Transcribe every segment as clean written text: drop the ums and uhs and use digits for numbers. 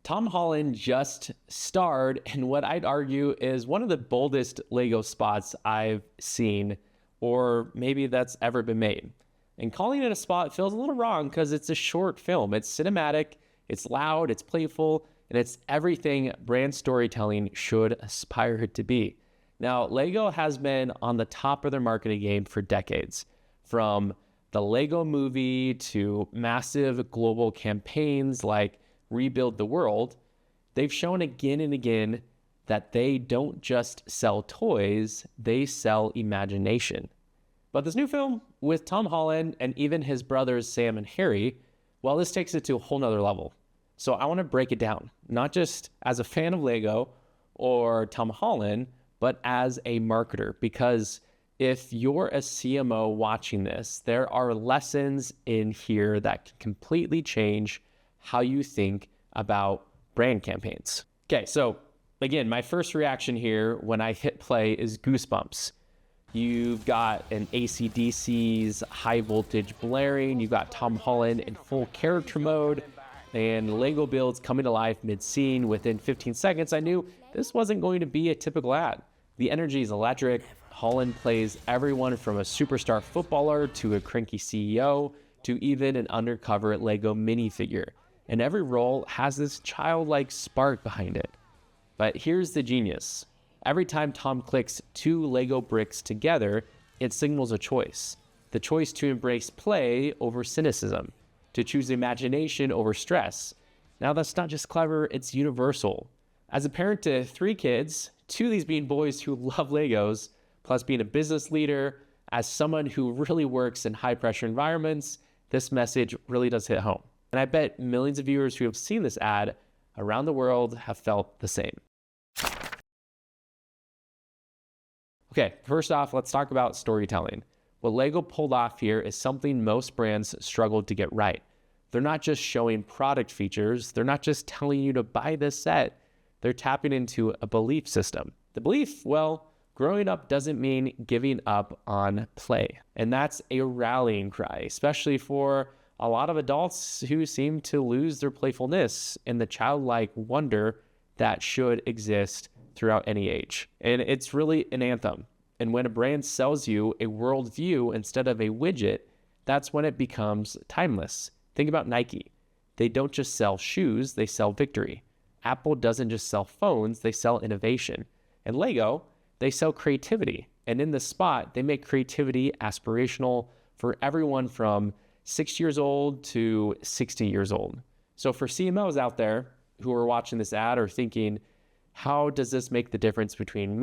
Tom Holland just starred in what I'd argue is one of the boldest Lego spots I've seen, or maybe that's ever been made. And calling it a spot feels a little wrong because it's a short film. It's cinematic, it's loud, it's playful, and it's everything brand storytelling should aspire to be. Now, Lego has been on the top of their marketing game for decades. From the Lego movie to massive global campaigns like Rebuild the World, they've shown again and again that they don't just sell toys, they sell imagination. But this new film with Tom Holland and even his brothers Sam and Harry, well, this takes it to a whole nother level. So I want to break it down, not just as a fan of Lego or Tom Holland, but as a marketer, because if you're a CMO watching this, there are lessons in here that can completely change how you think about brand campaigns. Okay, so again, my first reaction here when I hit play is goosebumps. You've got an AC/DC's high voltage blaring, you've got Tom Holland in full character mode, and Lego builds coming to life mid-scene. Within 15 seconds, I knew this wasn't going to be a typical ad. The energy is electric. Holland plays everyone from a superstar footballer to a cranky CEO to even an undercover Lego minifigure. And every role has this childlike spark behind it. But here's the genius. Every time Tom clicks two Lego bricks together, it signals a choice. The choice to embrace play over cynicism, to choose imagination over stress. Now that's not just clever, it's universal. As a parent to 3 kids, 2 of these being boys who love Legos, plus being a business leader, as someone who really works in high pressure environments, this message really does hit home. And I bet millions of viewers who have seen this ad around the world have felt the same. Okay, first off, let's talk about storytelling. What Lego pulled off here is something most brands struggled to get right. They're not just showing product features, they're not just telling you to buy this set, they're tapping into a belief system. The belief, well, growing up doesn't mean giving up on play. And that's a rallying cry, especially for a lot of adults who seem to lose their playfulness and the childlike wonder that should exist throughout any age. And it's really an anthem. And when a brand sells you a worldview instead of a widget, that's when it becomes timeless. Think about Nike. They don't just sell shoes, they sell victory. Apple doesn't just sell phones, they sell innovation. And Lego, they sell creativity. And in this spot, they make creativity aspirational for everyone from 6 years old to 60 years old. So for CMOs out there who are watching this ad or thinking, how does this make the difference between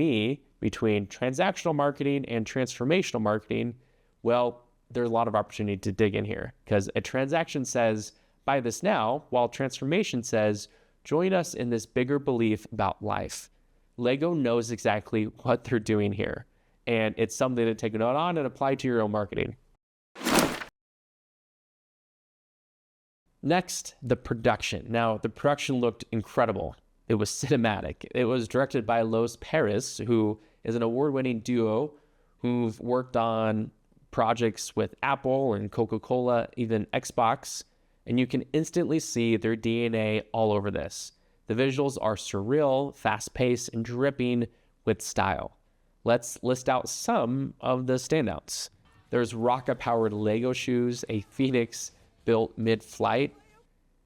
transactional marketing and transformational marketing? Well, there's a lot of opportunity to dig in here because a transaction says, buy this now, while transformation says, join us in this bigger belief about life. Lego knows exactly what they're doing here, and it's something to take a note on and apply to your own marketing. Next, the production. Now, the production looked incredible. It was cinematic. It was directed by Los Perez, who is an award-winning duo who've worked on projects with Apple and Coca-Cola, even Xbox, and you can instantly see their DNA all over this. The visuals are surreal, fast-paced, and dripping with style. Let's list out some of the standouts. There's rocket-powered Lego shoes, a Phoenix built mid-flight,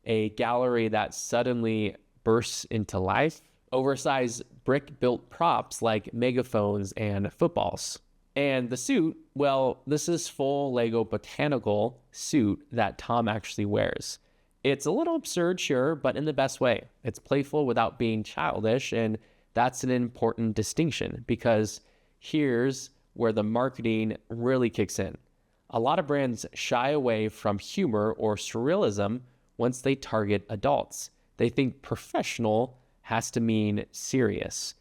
a gallery that suddenly bursts into life, oversized brick-built props like megaphones and footballs. And the suit, well, this is full Lego botanical suit that Tom actually wears. It's a little absurd, sure, but in the best way. It's playful without being childish, and that's an important distinction because here's where the marketing really kicks in. A lot of brands shy away from humor or surrealism once they target adults. They think professional has to mean serious.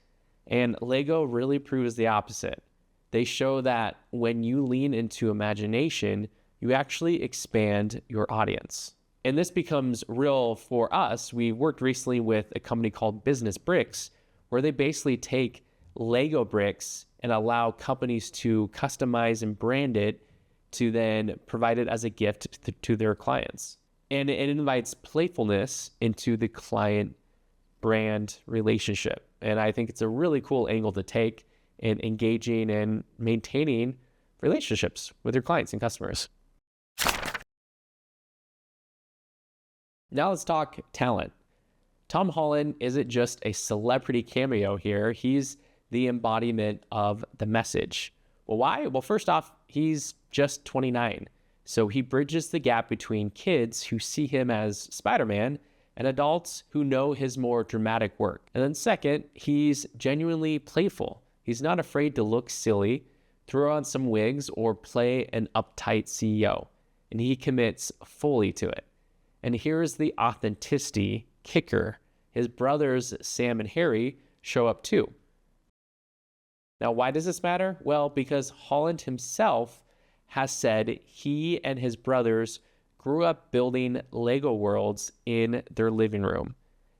And Lego really proves the opposite. They show that when you lean into imagination, you actually expand your audience. And this becomes real for us. We worked recently with a company called Business Bricks, where they basically take Lego bricks and allow companies to customize and brand it to then provide it as a gift to their clients. And it invites playfulness into the client brand relationship. And I think it's a really cool angle to take in engaging and maintaining relationships with your clients and customers. Now let's talk talent. Tom Holland isn't just a celebrity cameo here. He's the embodiment of the message. Well, why? Well, first off, he's just 29. So he bridges the gap between kids who see him as Spider-Man and adults who know his more dramatic work. And then second, he's genuinely playful. He's not afraid to look silly, throw on some wigs, or play an uptight CEO. And he commits fully to it. And here's the authenticity kicker. His brothers, Sam and Harry, show up too. Now, why does this matter? Well, because Holland himself has said he and his brothers grew up building Lego worlds in their living room.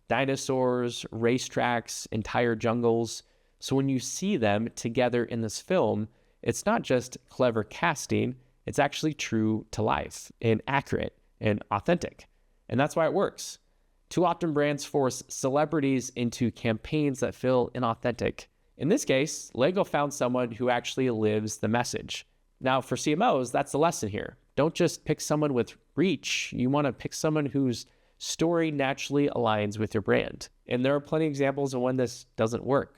Dinosaurs, racetracks, entire jungles. So when you see them together in this film, it's not just clever casting, it's actually true to life and accurate and authentic. And that's why it works. Too often brands force celebrities into campaigns that feel inauthentic. In this case, Lego found someone who actually lives the message. Now, for CMOs, that's the lesson here. Don't just pick someone with reach. You want to pick someone whose story naturally aligns with your brand. And there are plenty of examples of when this doesn't work.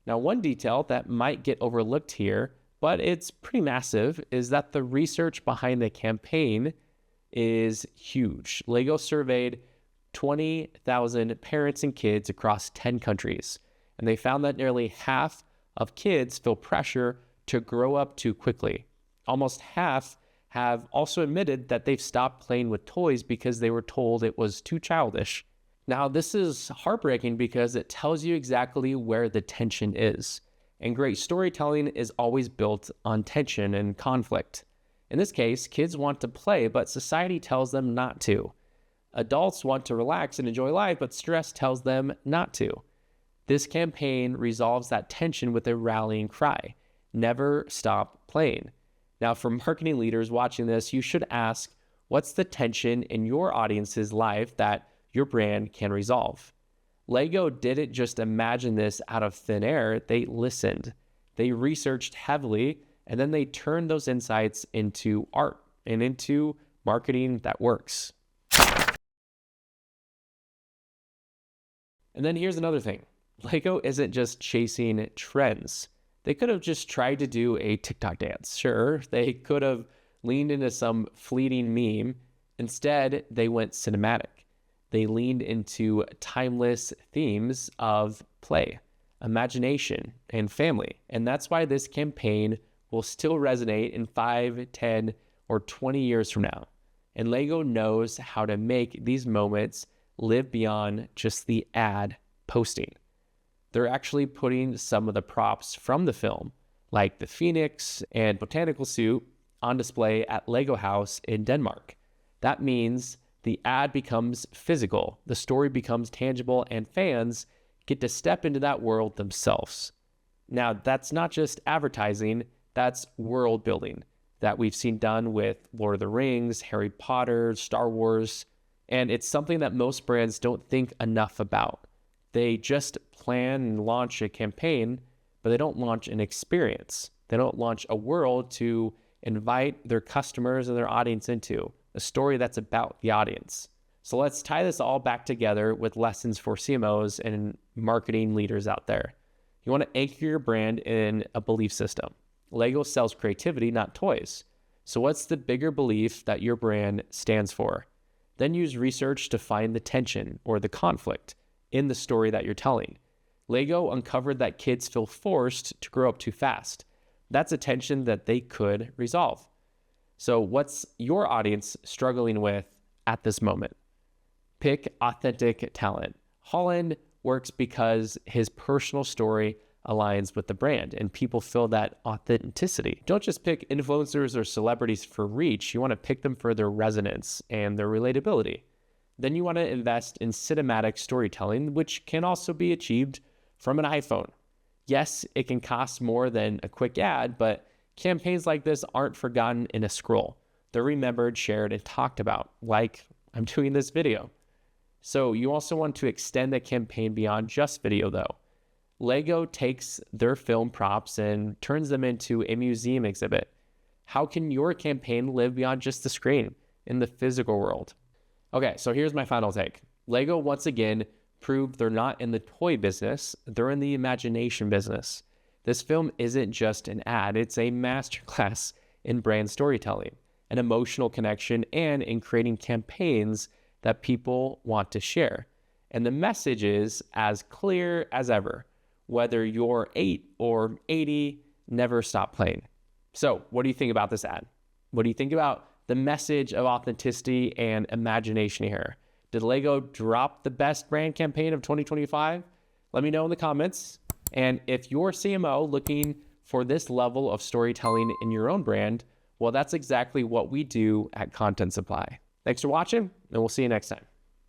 Now, one detail that might get overlooked here, but it's pretty massive, is that the research behind the campaign is huge. Lego surveyed 20,000 parents and kids across 10 countries, and they found that nearly half of kids feel pressure to grow up too quickly. Almost half have also admitted that they've stopped playing with toys because they were told it was too childish. Now, this is heartbreaking because it tells you exactly where the tension is. And great storytelling is always built on tension and conflict. In this case, kids want to play, but society tells them not to. Adults want to relax and enjoy life, but stress tells them not to. This campaign resolves that tension with a rallying cry: never stop playing. Now, for marketing leaders watching this, you should ask, what's the tension in your audience's life that your brand can resolve? Lego didn't just imagine this out of thin air. They listened. They researched heavily, and then they turned those insights into art and into marketing that works. And then here's another thing. Lego isn't just chasing trends. They could have just tried to do a TikTok dance. Sure, they could have leaned into some fleeting meme. Instead, they went cinematic. They leaned into timeless themes of play, imagination, and family. And that's why this campaign will still resonate in 5, 10, or 20 years from now. And Lego knows how to make these moments live beyond just the ad posting. They're actually putting some of the props from the film, like the Phoenix and botanical suit, on display at Lego House in Denmark. That means the ad becomes physical, the story becomes tangible, and fans get to step into that world themselves. Now, that's not just advertising, that's world building that we've seen done with Lord of the Rings, Harry Potter, Star Wars, and it's something that most brands don't think enough about. They just plan and launch a campaign, but they don't launch an experience. They don't launch a world to invite their customers and their audience into, a story that's about the audience. So let's tie this all back together with lessons for CMOs and marketing leaders out there. You want to anchor your brand in a belief system. Lego sells creativity, not toys. So what's the bigger belief that your brand stands for? Then use research to find the tension or the conflict in the story that you're telling. Lego uncovered that kids feel forced to grow up too fast. That's a tension that they could resolve. So what's your audience struggling with at this moment? Pick authentic talent. Holland works because his personal story aligns with the brand and people feel that authenticity. Don't just pick influencers or celebrities for reach. You want to pick them for their resonance and their relatability. Then you want to invest in cinematic storytelling, which can also be achieved from an iPhone. Yes, it can cost more than a quick ad, but campaigns like this aren't forgotten in a scroll. They're remembered, shared, and talked about, like I'm doing this video. So you also want to extend the campaign beyond just video though. Lego takes their film props and turns them into a museum exhibit. How can your campaign live beyond just the screen in the physical world? Okay, so here's my final take. Lego once again proved they're not in the toy business, they're in the imagination business. This film isn't just an ad, it's a masterclass in brand storytelling, an emotional connection, and in creating campaigns that people want to share. And the message is as clear as ever. Whether you're 8 or 80, never stop playing. So what do you think about this ad? What do you think about the message of authenticity and imagination here? Did Lego drop the best brand campaign of 2025? Let me know in the comments. And if you're CMO looking for this level of storytelling in your own brand, well, that's exactly what we do at Content Supply. Thanks for watching, and we'll see you next time.